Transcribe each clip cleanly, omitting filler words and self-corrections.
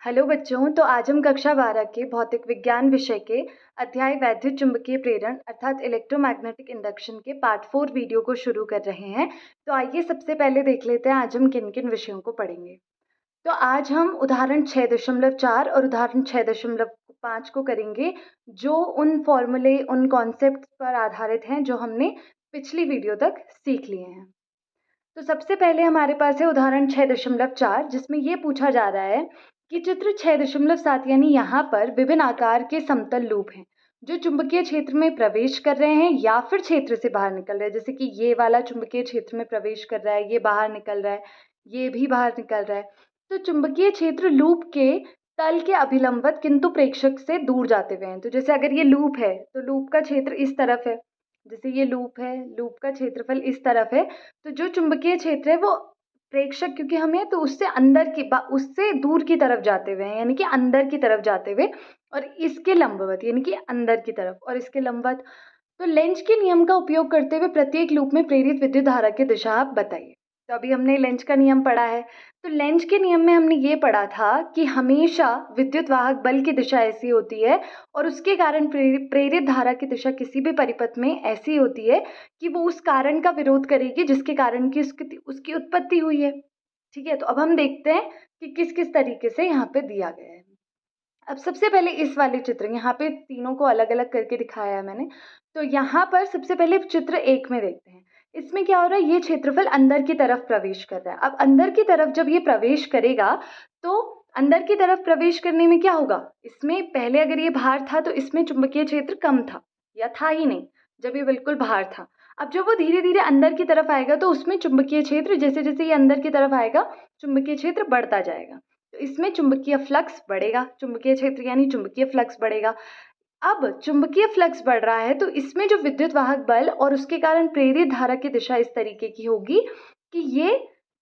Hello बच्चों, तो आज हम कक्षा 12 के भौतिक विज्ञान विषय के अध्याय वैद्युत चुंबकीय प्रेरण अर्थात इलेक्ट्रोमैग्नेटिक इंडक्शन के पार्ट 4 वीडियो को शुरू कर रहे हैं। तो आइए सबसे पहले देख लेते हैं आज हम किन किन विषयों को पढ़ेंगे। तो आज हम उदाहरण 6.4 और उदाहरण 6.5 को करेंगे, जो उन फॉर्मूले उन कॉन्सेप्ट पर आधारित हैं जो हमने पिछली वीडियो तक सीख लिए हैं। तो सबसे पहले हमारे पास है उदाहरण 6.4, जिसमें ये पूछा जा रहा है कि चित्र 6.7 यानी यहाँ पर विभिन्न आकार के समतल लूप हैं जो चुंबकीय क्षेत्र में प्रवेश कर रहे हैं या फिर क्षेत्र से बाहर निकल रहे हैं। जैसे कि ये वाला चुंबकीय क्षेत्र में प्रवेश कर रहा है, ये बाहर निकल रहा है, ये भी बाहर निकल रहा है। तो चुंबकीय क्षेत्र लूप के तल के अभिलंबवत किंतु प्रेक्षक से दूर जाते हुए हैं। तो जैसे अगर ये लूप है तो लूप का क्षेत्र इस तरफ है, जैसे ये लूप है, लूप का क्षेत्रफल इस तरफ है। तो जो चुंबकीय क्षेत्र है वो प्रेक्षक क्योंकि हमें तो उससे दूर की तरफ जाते हुए हैं, यानी कि अंदर की तरफ जाते हुए, और इसके लंबवत यानी कि अंदर की तरफ और इसके लंबवत। तो लेंज के नियम का उपयोग करते हुए प्रत्येक लूप में प्रेरित विद्युत धारा की दिशा आप बताइए। तो अभी हमने लेंज का नियम पढ़ा है। तो लेंज के नियम में हमने ये पढ़ा था कि हमेशा विद्युत वाहक बल की दिशा ऐसी होती है और उसके कारण प्रेरित धारा की दिशा किसी भी परिपथ में ऐसी होती है कि वो उस कारण का विरोध करेगी जिसके कारण की उसकी उत्पत्ति हुई है। ठीक है, तो अब हम देखते हैं कि किस किस तरीके से यहाँ पे दिया गया है। अब सबसे पहले इस वाले चित्र, यहाँ पे तीनों को अलग अलग करके दिखाया है मैंने। तो यहाँ पर सबसे पहले चित्र 1 में देखते हैं। इसमें क्या हो रहा है, ये क्षेत्रफल अंदर की तरफ प्रवेश कर रहा है। अब अंदर की तरफ जब ये प्रवेश करेगा तो अंदर की तरफ प्रवेश करने में क्या होगा, इसमें पहले अगर ये बाहर था तो इसमें चुंबकीय क्षेत्र कम था या था ही नहीं जब ये बिल्कुल बाहर था। अब जब वो धीरे धीरे अंदर की तरफ आएगा तो उसमें चुंबकीय क्षेत्र जैसे जैसे ये अंदर की तरफ आएगा चुंबकीय क्षेत्र बढ़ता जाएगा। तो इसमें चुंबकीय फ्लक्स बढ़ेगा, चुंबकीय क्षेत्र यानी चुंबकीय फ्लक्स बढ़ेगा। अब चुंबकीय फ्लक्स बढ़ रहा है तो इसमें जो विद्युत वाहक बल और उसके कारण प्रेरित धारा की दिशा इस तरीके की होगी कि ये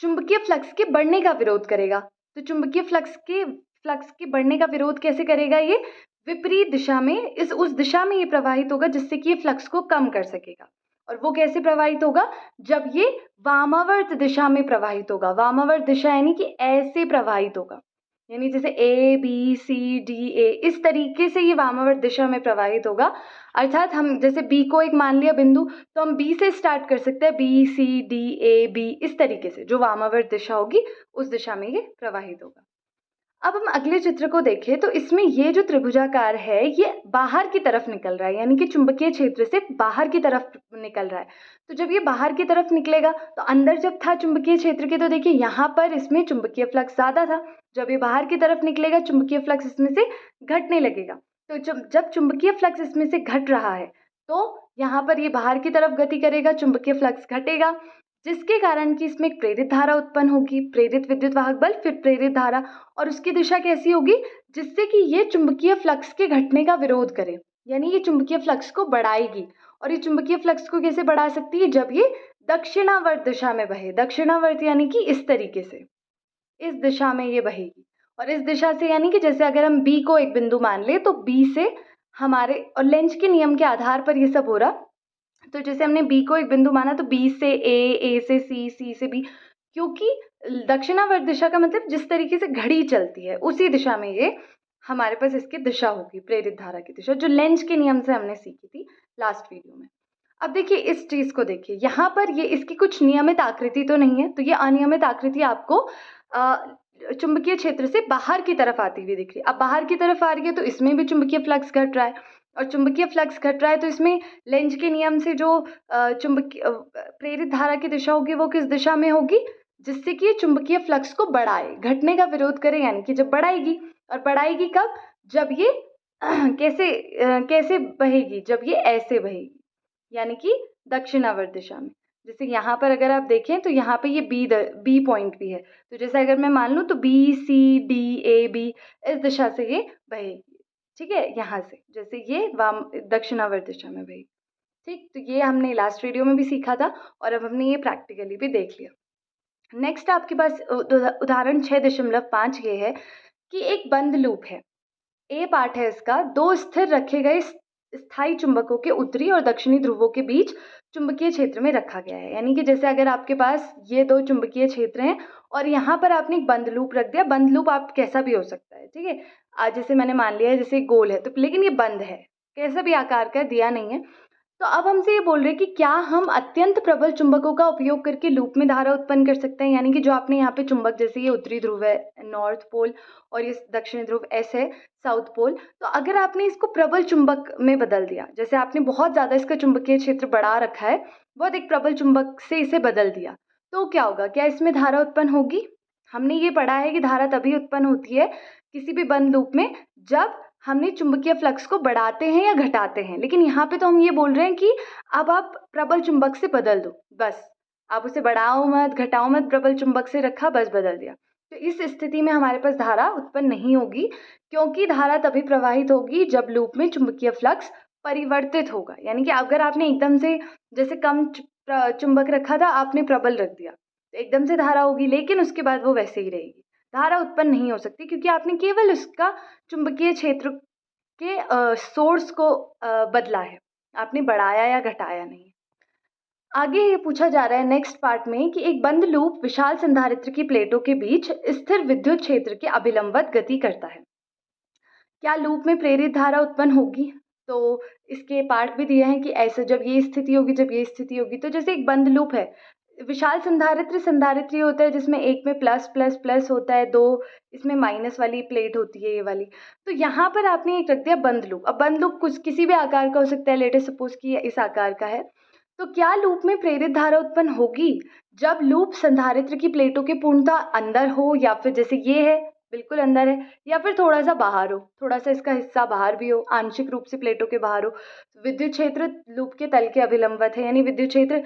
चुंबकीय फ्लक्स के बढ़ने का विरोध करेगा। तो चुंबकीय फ्लक्स के बढ़ने का विरोध कैसे करेगा, ये विपरीत दिशा में, उस दिशा में ये प्रवाहित होगा जिससे कि ये फ्लक्स को कम कर सकेगा। और वो कैसे प्रवाहित होगा, जब ये वामावर्त दिशा में प्रवाहित होगा। वामावर्त दिशा यानी कि ऐसे प्रवाहित होगा, यानी जैसे ABCDA इस तरीके से ये वामावर्त दिशा में प्रवाहित होगा। अर्थात हम जैसे B को एक मान लिया बिंदु, तो हम B से स्टार्ट कर सकते हैं, BCDAB इस तरीके से जो वामावर्त दिशा होगी उस दिशा में ये प्रवाहित होगा। अब हम अगले चित्र को देखें तो इसमें ये जो त्रिभुजाकार है ये बाहर की तरफ निकल रहा है, यानी कि चुंबकीय क्षेत्र से बाहर की तरफ निकल रहा है। तो जब ये बाहर की तरफ निकलेगा तो अंदर जब था चुंबकीय क्षेत्र के तो देखिए यहाँ पर इसमें चुंबकीय फ्लक्स ज़्यादा था। जब ये बाहर की तरफ निकलेगा चुंबकीय फ्लक्स इसमें से घटने लगेगा। तो जब चुंबकीय फ्लक्स इसमें से घट रहा है तो यहाँ पर ये बाहर की तरफ गति करेगा, चुंबकीय फ्लक्स घटेगा, जिसके कारण कि इसमें एक प्रेरित धारा उत्पन्न होगी, प्रेरित विद्युत वाहक बल फिर प्रेरित धारा, और उसकी दिशा कैसी होगी, जिससे कि ये चुंबकीय फ्लक्स के घटने का विरोध करे, यानी ये चुंबकीय फ्लक्स को बढ़ाएगी। और ये चुंबकीय फ्लक्स को कैसे बढ़ा सकती है, जब ये दक्षिणावर्त दिशा में बहे। दक्षिणावर्त यानी कि इस तरीके से, इस दिशा में ये बहेगी। और इस दिशा से यानी कि जैसे अगर हम B को एक बिंदु मान ले तो B से हमारे, और लेंज के नियम के आधार पर ये सब हो रहा, तो जैसे हमने B को एक बिंदु माना तो B से A से C से B, क्योंकि दक्षिणावर्त दिशा का मतलब जिस तरीके से घड़ी चलती है उसी दिशा में ये हमारे पास इसकी दिशा होगी, प्रेरित धारा की दिशा, जो लेंज के नियम से हमने सीखी थी लास्ट वीडियो में। अब देखिए इस चीज को देखिए, यहाँ पर ये इसकी कुछ नियमित आकृति तो नहीं है, तो ये अनियमित आकृति आपको चुंबकीय क्षेत्र से बाहर की तरफ आती हुई दिख रही है। अब बाहर की तरफ आ रही है तो इसमें भी चुंबकीय फ्लक्स घट रहा है, और चुंबकीय फ्लक्स घट रहा है तो इसमें लेंज के नियम से जो चुंबकीय प्रेरित धारा की दिशा होगी वो किस दिशा में होगी, जिससे कि ये चुंबकीय फ्लक्स को बढ़ाए, घटने का विरोध करे, यानी कि जब बढ़ाएगी। और बढ़ाएगी कब, जब ये कैसे बहेगी, जब ये ऐसे बहेगी, यानी कि दक्षिणावर्त दिशा में। जैसे यहाँ पर अगर आप देखें तो यहाँ पे ये बी पॉइंट भी है, तो जैसे अगर मैं मान लूँ तो BCDAB इस दिशा से ये बहेगी। ठीक है, यहाँ से जैसे ये वाम दक्षिणावर्त दिशा में बहेगी। ठीक, तो ये हमने लास्ट वीडियो में भी सीखा था और अब हमने ये प्रैक्टिकली भी देख लिया। नेक्स्ट आपके पास उदाहरण 6.5 ये है कि एक बंद लूप है। ए पार्ट है इसका, दो स्थिर रखे गए स्थायी चुंबकों के उत्तरी और दक्षिणी ध्रुवों के बीच चुंबकीय क्षेत्र में रखा गया है। यानी कि जैसे अगर आपके पास ये दो चुंबकीय क्षेत्र हैं और यहाँ पर आपने एक बंद लूप रख दिया, बंद लूप आप कैसा भी हो सकता है, ठीक है। आज जैसे मैंने मान लिया है जैसे गोल है, तो लेकिन ये बंद है, कैसा भी आकार का दिया नहीं है। तो अब हमसे ये बोल रहे हैं कि क्या हम अत्यंत प्रबल चुंबकों का उपयोग करके लूप में धारा उत्पन्न कर सकते हैं। यानी कि जो आपने यहाँ पे चुंबक, जैसे ये उत्तरी ध्रुव है नॉर्थ पोल और ये दक्षिणी ध्रुव एस है साउथ पोल, तो अगर आपने इसको प्रबल चुंबक में बदल दिया, जैसे आपने बहुत ज़्यादा इसका चुंबकीय क्षेत्र बढ़ा रखा है, बहुत एक प्रबल चुंबक से इसे बदल दिया, तो क्या होगा, क्या इसमें धारा उत्पन्न होगी। हमने ये पढ़ा है कि धारा तभी उत्पन्न होती है किसी भी बंद लूप में जब हमने चुंबकीय फ्लक्स को बढ़ाते हैं या घटाते हैं। लेकिन यहाँ पे तो हम ये बोल रहे हैं कि अब आप प्रबल चुंबक से बदल दो, बस आप उसे बढ़ाओ मत घटाओ मत, प्रबल चुंबक से रखा बस बदल दिया। तो इस स्थिति में हमारे पास धारा उत्पन्न नहीं होगी, क्योंकि धारा तभी प्रवाहित होगी जब लूप में चुंबकीय फ्लक्स परिवर्तित होगा। यानी कि अगर आपने एकदम से जैसे कम चुंबक रखा था, आपने प्रबल रख दिया, तो एकदम से धारा होगी, लेकिन उसके बाद वो वैसे ही रहेगी, धारा उत्पन्न नहीं हो सकती, क्योंकि आपने केवल उसका चुंबकीय क्षेत्र के सोर्स को बदला है, आपने बढ़ाया या घटाया नहीं। आगे ये पूछा जा रहा है नेक्स्ट पार्ट में कि एक बंद लूप विशाल संधारित्र की प्लेटों के बीच स्थिर विद्युत क्षेत्र के अभिलंबवत गति करता है, क्या लूप में प्रेरित धारा उत्पन्न होगी। तो इसके पार्ट भी दिए हैं कि ऐसे जब ये स्थिति होगी, जब ये स्थिति होगी। तो जैसे एक बंद लूप है, विशाल संधारित्र संधारित्र होता है जिसमें एक में प्लस प्लस प्लस होता है, दो इसमें माइनस वाली प्लेट होती है ये वाली। तो यहाँ पर आपने एक रख दिया बंद लूप। अब बंद लूप कुछ किसी भी आकार का हो सकता है, लेटे सपोज कि ये इस आकार का है। तो क्या लूप में प्रेरित धारा उत्पन्न होगी जब लूप संधारित्र की प्लेटों के पूर्णतः अंदर हो, या फिर जैसे ये है बिल्कुल अंदर है, या फिर थोड़ा सा बाहर हो, थोड़ा सा इसका हिस्सा बाहर भी हो, आंशिक रूप से प्लेटों के बाहर हो। विद्युत क्षेत्र लूप के तल के अभिलंबवत है, यानी विद्युत क्षेत्र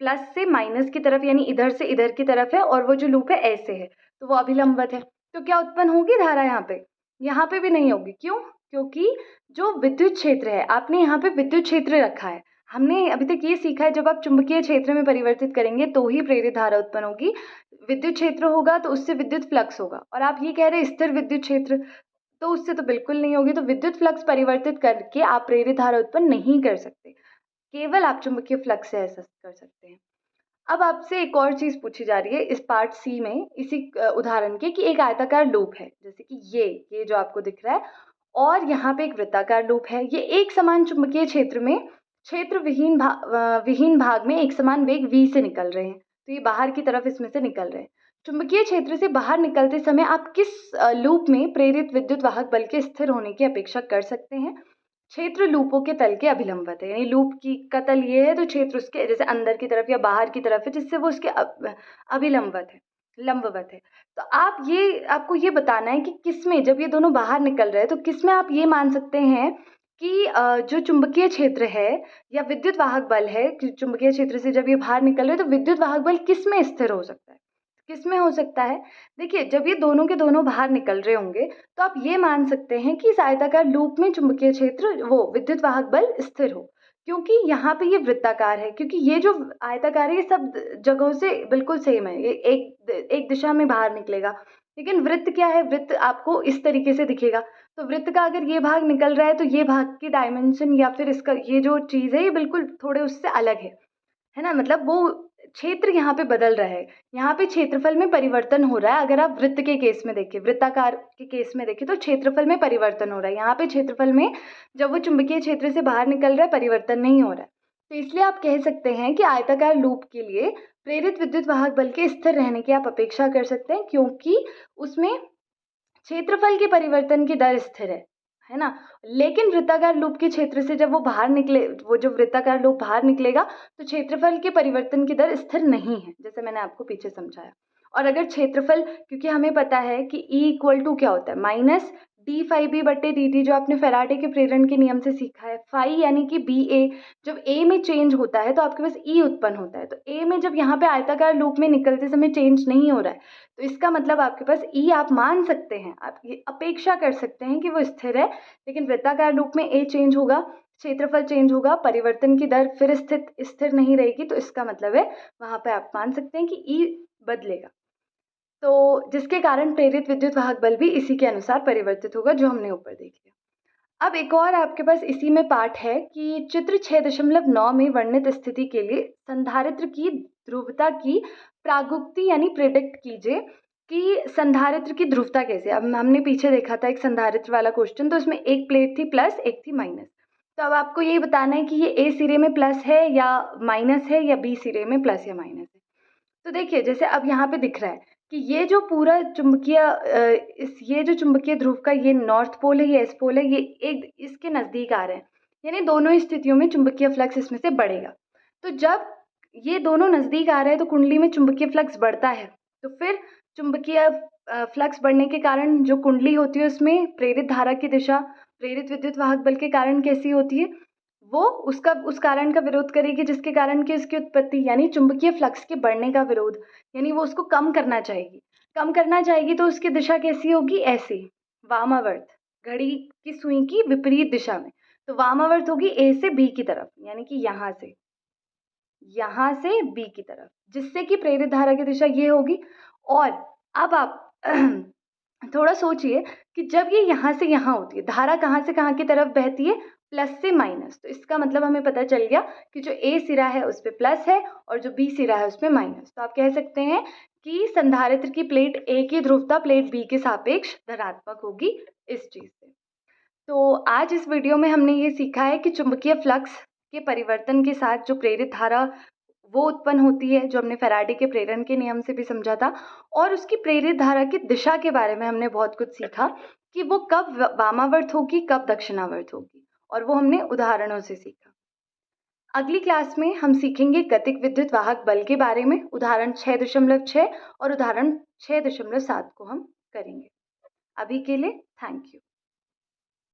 प्लस से माइनस की तरफ, यानी इधर से इधर की तरफ है, और वो जो लूप है ऐसे है, तो वो अभिलंबवत है। तो क्या उत्पन्न होगी धारा यहाँ पे? यहाँ पे भी नहीं होगी। क्यों? क्योंकि जो विद्युत क्षेत्र है, आपने यहाँ पे विद्युत क्षेत्र रखा है। हमने अभी तक ये सीखा है जब आप चुंबकीय क्षेत्र में परिवर्तित करेंगे तो ही प्रेरित धारा उत्पन्न होगी। विद्युत क्षेत्र होगा तो उससे विद्युत फ्लक्स होगा, और आप ये कह रहे हैं स्थिर विद्युत क्षेत्र, तो उससे तो बिल्कुल नहीं होगी। तो विद्युत फ्लक्स परिवर्तित करके आप प्रेरित धारा उत्पन्न नहीं कर सकते, केवल आप चुंबकीय फ्लक्स से ऐसा कर सकते हैं। अब आपसे एक और चीज़ पूछी जा रही है इस पार्ट सी में, इसी उदाहरण के, कि एक आयताकार लूप है, जैसे कि ये जो आपको दिख रहा है, और यहाँ पे एक वृत्ताकार लूप है। ये एक समान चुंबकीय क्षेत्र में क्षेत्र विहीन भाग में एक समान वेग v से निकल रहे हैं। तो ये बाहर की तरफ इसमें से निकल रहे हैं। चुंबकीय क्षेत्र से बाहर निकलते समय आप किस लूप में प्रेरित विद्युत वाहक बल के स्थिर होने की अपेक्षा कर सकते हैं। क्षेत्र लूपों के तल के अभिलंबवत है, यानी लूप की का तल ये है तो क्षेत्र उसके जैसे अंदर की तरफ या बाहर की तरफ है, जिससे वो उसके अभिलंबवत है, लंबवत है। तो आपको ये बताना है कि किसमें, जब ये दोनों बाहर निकल रहे हैं तो किसमें आप ये मान सकते हैं कि जो चुंबकीय क्षेत्र है या विद्युत वाहक बल है, कि चुंबकीय क्षेत्र से जब ये बाहर निकल रहे हैं तो विद्युत वाहक बल किसमें स्थिर हो सकता है, किसमें हो सकता है। देखिए, जब ये दोनों के दोनों बाहर निकल रहे होंगे तो आप ये मान सकते हैं कि इस आयताकार लूप में चुंबकीय क्षेत्र वो विद्युत वाहक बल स्थिर हो, क्योंकि यहाँ पे ये वृत्ताकार है, क्योंकि ये जो आयताकार है ये सब जगहों से बिल्कुल सेम है, ये एक दिशा में बाहर निकलेगा। लेकिन वृत्त क्या है, वृत्त आपको इस तरीके से दिखेगा। तो वृत्त का अगर ये भाग निकल रहा है तो ये भाग की डायमेंशन या फिर इसका ये जो चीज़ है ये बिल्कुल थोड़े उससे अलग है ना। मतलब वो क्षेत्र यहाँ पे बदल रहा है, यहाँ पे क्षेत्रफल में परिवर्तन हो रहा है। अगर आप वृत्त के केस में देखें, वृत्ताकार के केस में देखें, तो क्षेत्रफल में परिवर्तन हो रहा है। यहाँ पे क्षेत्रफल में जब वो चुंबकीय क्षेत्र से बाहर निकल रहा है परिवर्तन नहीं हो रहा है। तो इसलिए आप कह सकते हैं कि आयताकार लूप के लिए प्रेरित विद्युत वाहक बल के स्थिर रहने की आप अपेक्षा कर सकते हैं, क्योंकि उसमें क्षेत्रफल के परिवर्तन की दर स्थिर है ना। लेकिन वृत्ताकार लूप के क्षेत्र से जब वो बाहर निकले, वो जो वृत्ताकार लूप बाहर निकलेगा तो क्षेत्रफल के परिवर्तन की दर स्थिर नहीं है, जैसे मैंने आपको पीछे समझाया। और अगर क्षेत्रफल, क्योंकि हमें पता है कि E इक्वल टू क्या होता है, माइनस डी फाई बी बट्टे डी टी, जो आपने फैराडे के प्रेरण के नियम से सीखा है। फाई यानी कि बी ए, जब ए में चेंज होता है तो आपके पास ई उत्पन्न होता है। तो ए में जब यहाँ पे आयताकार लूप में निकलते समय चेंज नहीं हो रहा है तो इसका मतलब आपके पास ई आप मान सकते हैं, आप ये अपेक्षा कर सकते हैं कि वो स्थिर है। लेकिन वृत्ताकार लूप में ए चेंज होगा, क्षेत्रफल चेंज होगा, परिवर्तन की दर फिर स्थिर नहीं रहेगी, तो इसका मतलब है वहाँ पे आप मान सकते हैं कि ई बदलेगा। तो जिसके कारण प्रेरित विद्युत वाहक बल भी इसी के अनुसार परिवर्तित होगा, जो हमने ऊपर देख लिया। अब एक और आपके पास इसी में पार्ट है कि चित्र 6.9 में वर्णित स्थिति के लिए संधारित्र की ध्रुवता की प्रागुक्ति यानी प्रिडिक्ट कीजिए कि संधारित्र की ध्रुवता कैसे। अब हमने पीछे देखा था एक संधारित्र वाला क्वेश्चन, तो इसमें एक प्लेट थी प्लस, एक थी माइनस। तो अब आपको ये बताना है कि ये ए सिरे में प्लस है या माइनस है, या बी सिरे में प्लस या माइनस है। तो देखिए जैसे अब यहाँ पे दिख रहा है कि ये जो पूरा चुंबकीय ये जो चुंबकीय ध्रुव का ये नॉर्थ पोल है, ये एस पोल है, ये एक इसके नज़दीक आ रहे हैं, यानी दोनों ही स्थितियों में चुंबकीय फ्लक्स इसमें से बढ़ेगा। तो जब ये दोनों नज़दीक आ रहे हैं तो कुंडली में चुंबकीय फ्लक्स बढ़ता है। तो फिर चुंबकीय फ्लक्स बढ़ने के कारण जो कुंडली होती है उसमें प्रेरित धारा की दिशा प्रेरित विद्युत वाहक बल के कारण कैसी होती है, वो उस कारण का विरोध करेगी जिसके कारण कि इसकी उत्पत्ति यानी चुंबकीय फ्लक्स के बढ़ने का विरोध, यानी वो उसको कम करना चाहेगी। कम करना चाहेगी तो उसकी दिशा कैसी होगी, ऐसे वामावर्त, घड़ी की सुई की विपरीत दिशा में। तो वामावर्त होगी ए से बी की तरफ, यानी कि यहाँ से बी की तरफ, जिससे कि प्रेरित धारा की दिशा ये होगी। और अब आप थोड़ा सोचिए कि जब ये यहाँ से यहाँ होती है, धारा कहाँ से कहाँ की तरफ बहती है, प्लस से माइनस। तो इसका मतलब हमें पता चल गया कि जो ए सिरा है उस पे प्लस है और जो बी सिरा है उसमें माइनस। तो आप कह सकते हैं कि संधारित्र की प्लेट ए की ध्रुवता प्लेट बी के सापेक्ष धनात्मक होगी इस चीज़ से। तो आज इस वीडियो में हमने ये सीखा है कि चुंबकीय फ्लक्स के परिवर्तन के साथ जो प्रेरित धारा वो उत्पन्न होती है, जो हमने फैराडे के प्रेरण के नियम से भी समझा था, और उसकी प्रेरित धारा की दिशा के बारे में हमने बहुत कुछ सीखा कि वो कब वामावर्त होगी, कब दक्षिणावर्त होगी, और वो हमने उदाहरणों से सीखा। अगली क्लास में हम सीखेंगे गतिक विद्युत वाहक बल के बारे में, उदाहरण 6.6 और उदाहरण 6.7 को हम करेंगे। अभी के लिए थैंक यू।